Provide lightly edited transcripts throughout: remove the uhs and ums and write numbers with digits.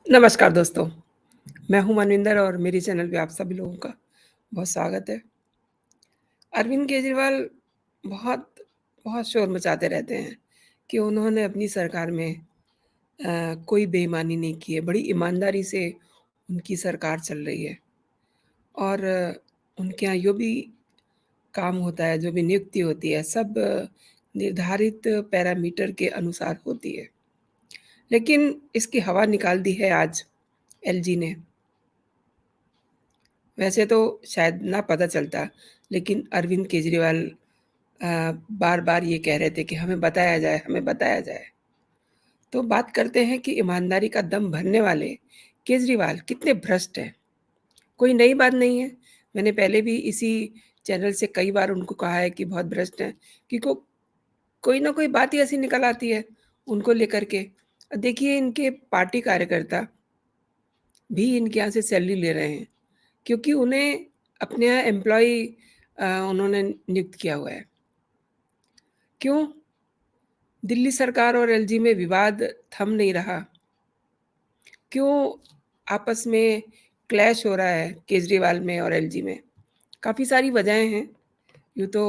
नमस्कार दोस्तों, मैं हूँ मनविंदर और मेरे चैनल पे आप सभी लोगों का बहुत स्वागत है। अरविंद केजरीवाल बहुत बहुत शोर मचाते रहते हैं कि उन्होंने अपनी सरकार में कोई बेईमानी नहीं की है, बड़ी ईमानदारी से उनकी सरकार चल रही है और उनके यहाँ जो भी काम होता है, जो भी नियुक्ति होती है, सब निर्धारित पैरामीटर के अनुसार होती है। लेकिन इसकी हवा निकाल दी है आज एलजी ने। वैसे तो शायद ना पता चलता, लेकिन अरविंद केजरीवाल बार-बार ये कह रहे थे कि हमें बताया जाए, हमें बताया जाए। तो बात करते हैं कि ईमानदारी का दम भरने वाले केजरीवाल कितने भ्रष्ट हैं। कोई नई बात नहीं है, मैंने पहले भी इसी चैनल से कई बार उनको कहा है कि बहुत भ्रष्ट हैं, कि कोई ना कोई बात ही ऐसी निकल आती है उनको लेकर के। देखिए इनके पार्टी कार्यकर्ता भी इनके यहाँ से सैलरी ले रहे हैं। क्योंकि उन्हें अपने यहाँ एम्प्लॉयी उन्होंने नियुक्त किया हुआ है। क्यों? दिल्ली सरकार और एलजी में विवाद थम नहीं रहा। क्यों आपस में क्लैश हो रहा है केजरीवाल में और एलजी में? काफ़ी सारी वजहें हैं। यूँ तो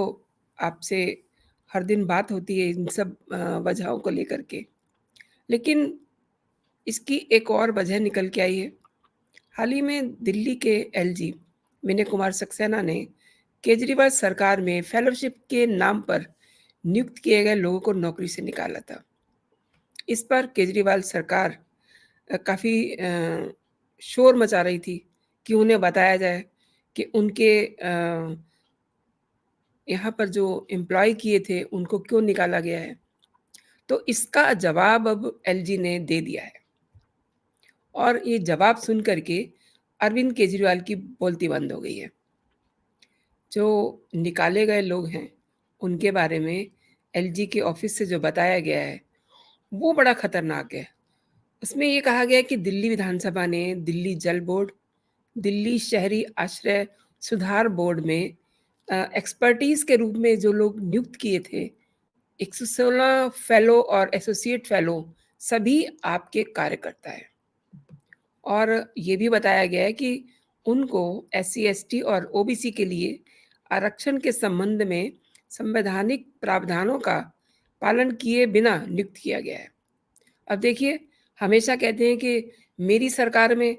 आपसे हर दिन बात होती है इन सब वजहों को लेकर के। लेकिन इसकी एक और वजह निकल के आई है। हाल ही में दिल्ली के एलजी विनय कुमार सक्सेना ने केजरीवाल सरकार में फेलोशिप के नाम पर नियुक्त किए गए लोगों को नौकरी से निकाला था। इस पर केजरीवाल सरकार काफ़ी शोर मचा रही थी कि उन्हें बताया जाए कि उनके यहाँ पर जो एम्प्लॉयी किए थे उनको क्यों निकाला गया है। तो इसका जवाब अब एलजी ने दे दिया है और ये जवाब सुन कर के अरविंद केजरीवाल की बोलती बंद हो गई है। जो निकाले गए लोग हैं, उनके बारे में एलजी के ऑफ़िस से जो बताया गया है, वो बड़ा खतरनाक है। उसमें ये कहा गया है कि दिल्ली विधानसभा ने दिल्ली जल बोर्ड, दिल्ली शहरी आश्रय सुधार बोर्ड में एक्सपर्टीज़ के रूप में जो लोग नियुक्त किए थे, 116 फेलो और एसोसिएट फेलो सभी आपके कार्यकर्ता हैं। और ये भी बताया गया है कि उनको एससी-एसटी और ओबीसी के लिए आरक्षण के संबंध में संवैधानिक प्रावधानों का पालन किए बिना नियुक्त किया गया है। अब देखिए, हमेशा कहते हैं कि मेरी सरकार में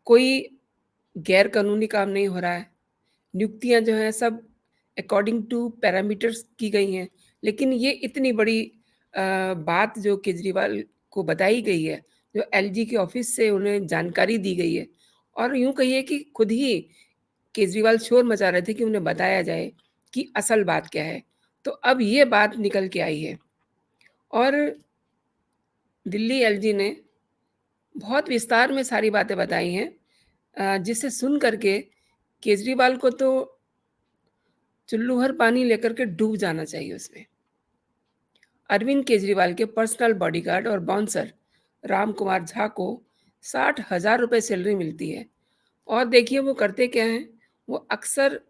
कोई गैर कानूनी काम नहीं हो रहा है। नियुक्तियाँ जो हैं सब अकॉर्डिंग टू पैरामीटर्स की गई हैं। लेकिन ये इतनी बड़ी बात जो केजरीवाल को बताई गई है, जो एलजी के ऑफ़िस से उन्हें जानकारी दी गई है और यूँ कहिए कि खुद ही केजरीवाल शोर मचा रहे थे कि उन्हें बताया जाए कि असल बात क्या है। तो अब ये बात निकल के आई है और दिल्ली एलजी ने बहुत विस्तार में सारी बातें बताई हैं जिसे सुन कर के केजरीवाल को तो चुल्लू भर पानी लेकर के डूब जाना चाहिए उसमें। अरविंद केजरीवाल के पर्सनल बॉडीगार्ड और बाउंसर राम कुमार झा को 60,000 रुपए सैलरी मिलती है और देखिए वो करते क्या हैं, वो अक्सर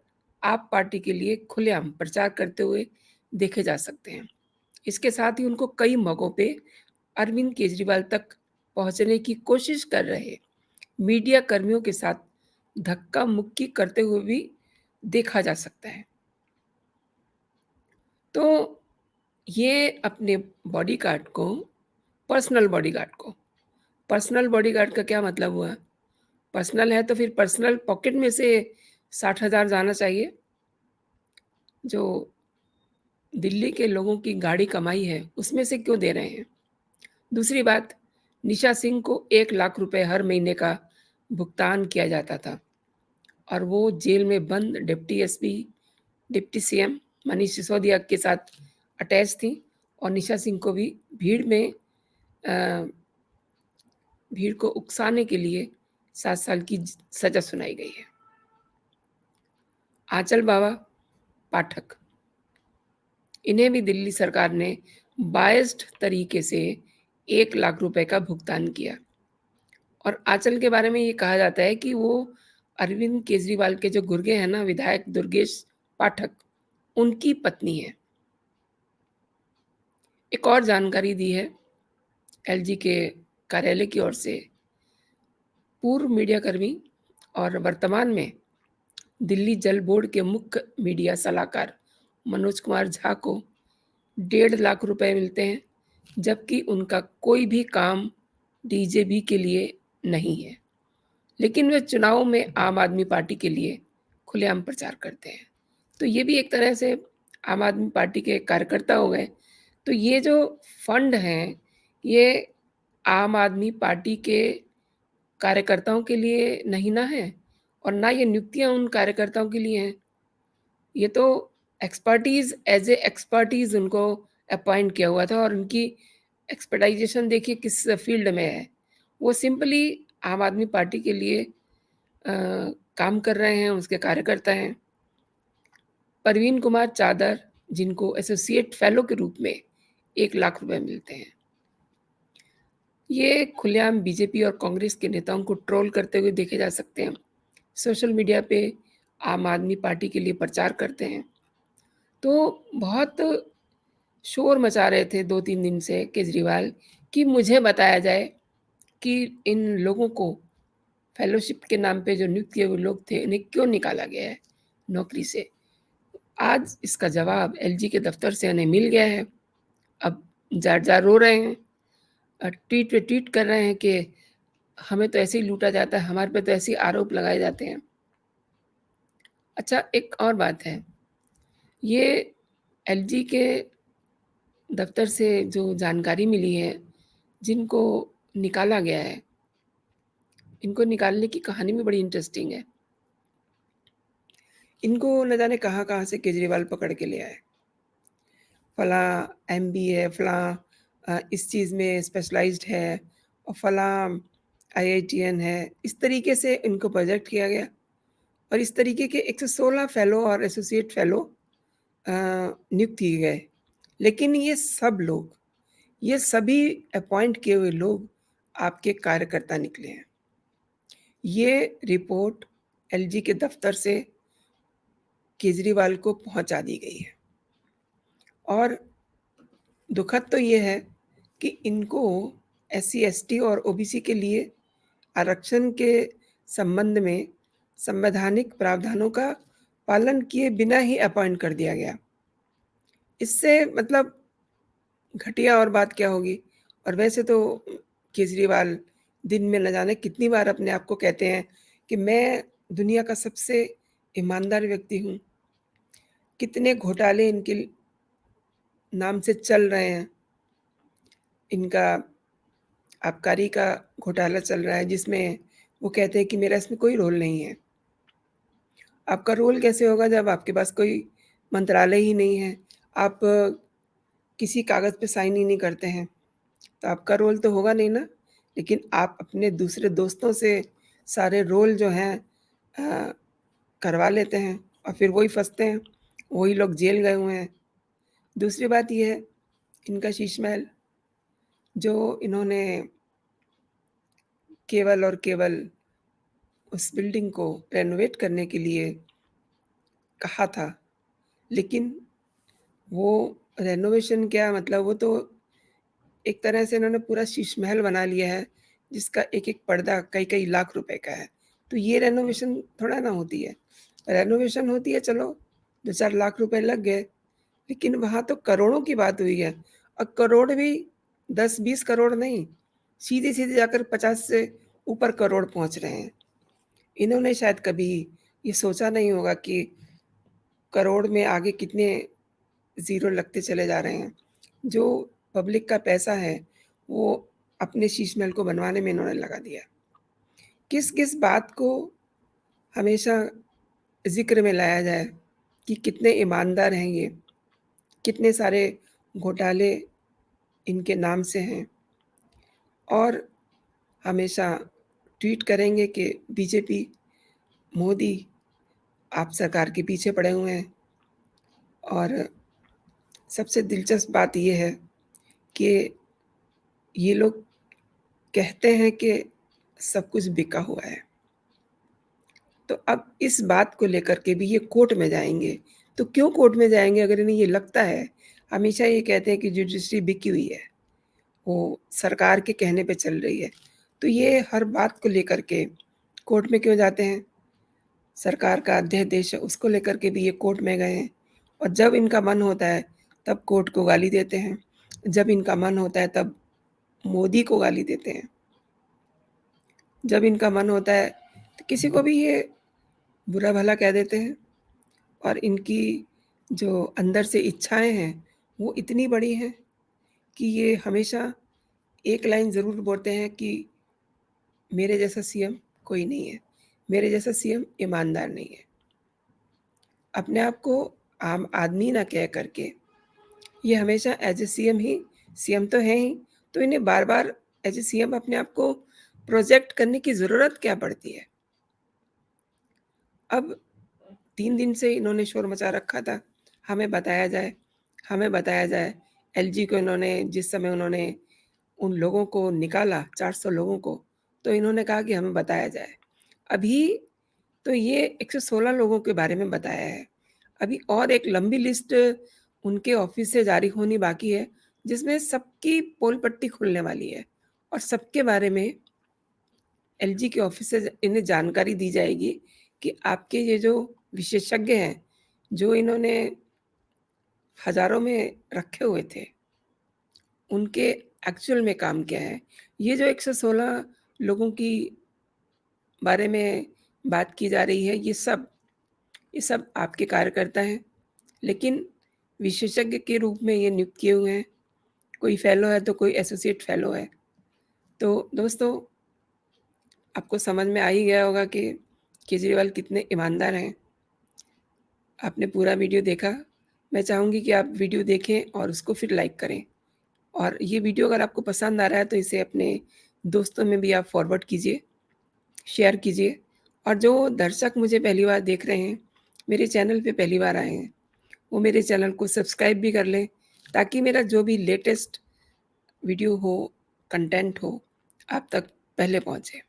आप पार्टी के लिए खुलेआम प्रचार करते हुए देखे जा सकते हैं। इसके साथ ही उनको कई मौकों पे अरविंद केजरीवाल तक पहुँचने की कोशिश कर रहे मीडिया कर्मियों के साथ धक्का-मुक्की करते हुए भी देखा जा सकता है। तो ये अपने बॉडीगार्ड को पर्सनल बॉडीगार्ड का क्या मतलब हुआ? पर्सनल है तो फिर पर्सनल पॉकेट में से 60,000 जाना चाहिए। जो दिल्ली के लोगों की गाढ़ी कमाई है, उसमें से क्यों दे रहे हैं? दूसरी बात, निशा सिंह को 1 लाख रुपए हर महीने का भुगतान किया जाता था और वो जेल में बंद deputy SP, deputy CM Manish Sisodia के साथ अटैच थीं और निशा सिंह को भी अ, भीड़ को उकसाने के लिए 7 साल की सज़ा सुनाई गई है। आंचल बाबा पाठक, इन्हें भी दिल्ली सरकार ने बायस्ड तरीके से 1 लाख रुपए का भुगतान किया और आंचल के बारे में ये कहा जाता है कि वो अरविंद केजरीवाल के जो गुर्गे हैं ना विधायक दुर्गेश पाठक, उनकी पत्नी है। एक और जानकारी दी है एलजी के कार्यालय की ओर से पूर्व मीडियाकर्मी और वर्तमान में दिल्ली जल बोर्ड के मुख्य मीडिया सलाहकार मनोज कुमार झा को 1.5 लाख रुपए मिलते हैं, जबकि उनका कोई भी काम डीजेबी के लिए नहीं है। लेकिन वे चुनाव में आम आदमी पार्टी के लिए खुलेआम प्रचार करते हैं। तो ये भी एक तरह से आम आदमी पार्टी के कार्यकर्ता हो गए। तो ये जो फंड हैं, ये आम आदमी पार्टी के कार्यकर्ताओं के लिए नहीं ना है, और ना ये नियुक्तियाँ उन कार्यकर्ताओं के लिए हैं। ये तो एक्सपर्टीज़ एज़ ए एक्सपर्टीज़ उनको अपॉइंट किया हुआ था, और उनकी एक्सपर्टाइज़ेशन देखिए किस फ़ील्ड में है। वो सिंपली आम आदमी पार्टी के लिए काम कर रहे हैं, उसके कार्यकर्ता हैं। परवीन कुमार चादर, जिनको एसोसिएट फेलो के रूप में 1 लाख रुपए मिलते हैं। ये खुलेआम बीजेपी और कांग्रेस के नेताओं को ट्रोल करते हुए देखे जा सकते हैं। सोशल मीडिया पे आम आदमी पार्टी के लिए प्रचार करते हैं। तो बहुत शोर मचा रहे थे 2-3 दिन से केजरीवाल कि मुझे बताया जाए कि इन लोगों को फेलोशिप के नाम पे जो नियुक्त किए हुए लोग थे, इन्हें क्यों निकाला गया है नौकरी से। आज इसका जवाब एलजी के दफ्तर से उन्हें मिल गया है। अब जार-जार रो रहे हैं, ट्वीट पे ट्वीट कर रहे हैं कि हमें तो ऐसे ही लूटा जाता है, हमारे पे तो ऐसे ही आरोप लगाए जाते हैं। अच्छा, एक और बात है, ये एलजी के दफ्तर से जो जानकारी मिली है, जिनको निकाला गया है, इनको निकालने की कहानी भी बड़ी इंटरेस्टिंग है। इनको न जाने कहाँ-कहाँ से केजरीवाल पकड़ के ले आए। फलाँ एमबी है, फलाँ इस चीज़ में स्पेशलाइज़्ड है, और फलाँ आईआईटीएन है। इस तरीके से इनको प्रोजेक्ट किया गया, और इस तरीके के 116 फेलो और एसोसिएट फेलो नियुक्त किए गए। लेकिन ये सभी अपॉइंट किए हुए लोग आपके कार्यकर्ता निकले हैं। ये रिपोर्ट एलजी के दफ्तर से केजरीवाल को पहुँचा दी गई है, और दुखद तो ये है कि इनको एससी-एसटी और ओबीसी के लिए आरक्षण के संबंध में संवैधानिक प्रावधानों का पालन किए बिना ही अपॉइंट कर दिया गया। इससे मतलब घटिया और बात क्या होगी? और वैसे तो केजरीवाल दिन में न जाने कितनी बार अपने आप को कहते हैं कि मैं दुनिया का सबसे ईमानदार व्यक्ति हूँ। कितने घोटाले इनके नाम से चल रहे हैं। इनका आबकारी का घोटाला चल रहा है, जिसमें वो कहते हैं कि मेरा इसमें कोई रोल नहीं है। आपका रोल कैसे होगा जब आपके पास कोई मंत्रालय ही नहीं है? आप किसी कागज़ पे साइन ही नहीं करते हैं, तो आपका रोल तो होगा नहीं ना। लेकिन आप अपने दूसरे दोस्तों से सारे रोल जो हैं अ, करवा लेते हैं, और फिर वही फँसते हैं, वही लोग जेल गए हुए हैं। दूसरी बात ये है, इनका शीश महल, जो इन्होंने केवल और केवल उस बिल्डिंग को रेनोवेट करने के लिए कहा था, लेकिन वो रेनोवेशन क्या, मतलब वो तो एक तरह से इन्होंने पूरा शीश महल बना लिया है, जिसका एक-एक पर्दा कई-कई लाख रुपए का है। तो ये रेनोवेशन थोड़ा ना होती है। रेनोवेशन होती है, चलो 2-4 लाख रुपए लग गए, लेकिन वहाँ तो करोड़ों की बात हुई है, और करोड़ भी 10-20 करोड़ नहीं, सीधे-सीधे जाकर 50 से ऊपर करोड़ पहुँच रहे हैं। इन्होंने शायद कभी ये सोचा नहीं होगा कि करोड़ में आगे कितने ज़ीरो लगते चले जा रहे हैं। जो पब्लिक का पैसा है, वो अपने शीश महल को बनवाने में इन्होंने लगा दिया। किस-किस बात को हमेशा ज़िक्र में लाया जाए कि कितने ईमानदार हैं ये, कितने सारे घोटाले इनके नाम से हैं, और हमेशा ट्वीट करेंगे कि बीजेपी, मोदी आप सरकार के पीछे पड़े हुए हैं। और सबसे दिलचस्प बात ये है कि ये लोग कहते हैं कि सब कुछ बिका हुआ है। तो अब इस बात को लेकर के भी ये कोर्ट में जाएँगे। तो क्यों कोर्ट में जाएँगे अगर इन्हें ये लगता है, हमेशा ये कहते हैं कि जुडिशरी बिकी हुई है, वो सरकार के कहने पे चल रही है। तो ये हर बात को लेकर के कोर्ट में क्यों जाते हैं? सरकार का अध्यादेश है उसको लेकर के भी ये कोर्ट में गए हैं और जब इनका मन होता है तब कोर्ट को गाली देते हैं। जब इनका मन होता है तब मोदी को गाली देते हैं। जब इनका मन होता है तो किसी को भी ये बुरा-भला कह देते हैं और इनकी जो अंदर से इच्छाएँ हैं, वो इतनी बड़ी हैं कि ये हमेशा एक लाइन ज़रूर बोलते हैं कि मेरे जैसा सीएम कोई नहीं है, मेरे जैसा सीएम ईमानदार नहीं है। अपने आप को आम आदमी ना कह कर के ये हमेशा as a CM he CM तो हैं ही, तो इन्हें बार-बार एज़ अ सीएम अपने आप को प्रोजेक्ट करने की ज़रूरत क्या पड़ती है? अब 3 दिन से इन्होंने शोर मचा रखा था, हमें बताया जाए, हमें बताया जाए। एलजी को इन्होंने जिस समय उन्होंने उन लोगों को निकाला 400 लोगों को, तो इन्होंने कहा कि हमें बताया जाए। अभी तो ये 116 लोगों के बारे में बताया है। अभी और एक लंबी लिस्ट उनके ऑफ़िस से जारी होनी बाकी है, जिसमें सबकी पोल पट्टी खुलने वाली है और सबके बारे में एलजी के ऑफ़िस से इन्हें जानकारी दी जाएगी कि आपके ये जो विशेषज्ञ हैं, जो इन्होंने हज़ारों में रखे हुए थे, उनके एक्चुअल में काम क्या है? ये जो 116 लोगों की बारे में बात की जा रही है, ये सब आपके कार्यकर्ता हैं, लेकिन विशेषज्ञ के रूप में ये नियुक्त किए हुए हैं। कोई फेलो है, तो कोई एसोसिएट फेलो है। तो दोस्तों, आपको समझ में आ ही गया होगा कि केजरीवाल कितने ईमानदार हैं। आपने पूरा वीडियो देखा। मैं चाहूँगी कि आप वीडियो देखें और उसको फिर लाइक करें और ये वीडियो अगर आपको पसंद आ रहा है, तो इसे अपने दोस्तों में भी आप फॉरवर्ड कीजिए, शेयर कीजिए और जो दर्शक मुझे पहली बार देख रहे हैं, मेरे चैनल पे पहली बार आए हैं, वो मेरे चैनल को सब्सक्राइब भी कर लें, ताकि मेरा जो भी लेटेस्ट वीडियो हो, कंटेंट हो, आप तक पहले पहुँचे।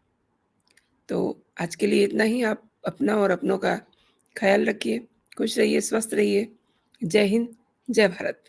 तो आज के लिए इतना ही। आप अपना और अपनों का ख़्याल रखिए, खुश रहिए, स्वस्थ रहिए। जय हिंद, जय भारत।